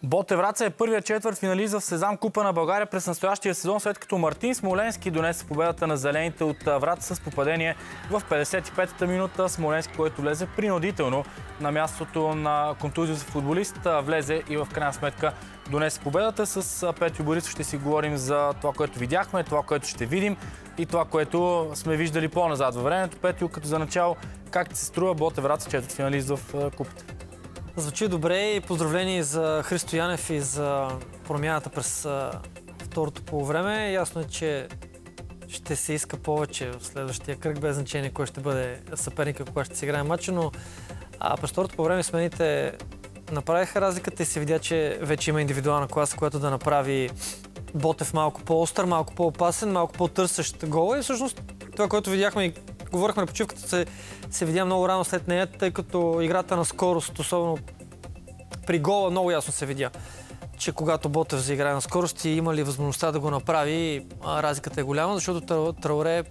Ботев Враца е първият четвъртфиналист в Сезам Купа на България през настоящия сезон, след като Мартин Смоленски донесе победата на зелените от Враца с попадение в 55-та минута. Смоленски, който влезе принудително на мястото на контузия за футболист, влезе и в крайна сметка донесе победата. С Петю Борисов ще си говорим за това, което видяхме, това, което ще видим и това, което сме виждали по-назад във времето. Петю, като за начало, как ти се струва Ботев Враца четвъртфиналист в Купата? Звучи добре и поздравления за Христо Янев и за промяната през второто полувреме. Ясно е, че ще се иска повече в следващия кръг, без значение кой ще бъде съперника, кога ще се играе матча, но през второто полувреме смените направиха разликата и се видя, че вече има индивидуална класа, която да направи Ботев малко по-остър, малко по-опасен, малко по-търсещ гола и всъщност това, което видяхме и говорихме на почивката, се видя много рано след нея, тъй като играта на скорост, особено при гола, много ясно се видя, че когато Ботев заиграе на скорост и има ли възможността да го направи, разликата е голяма, защото Траоре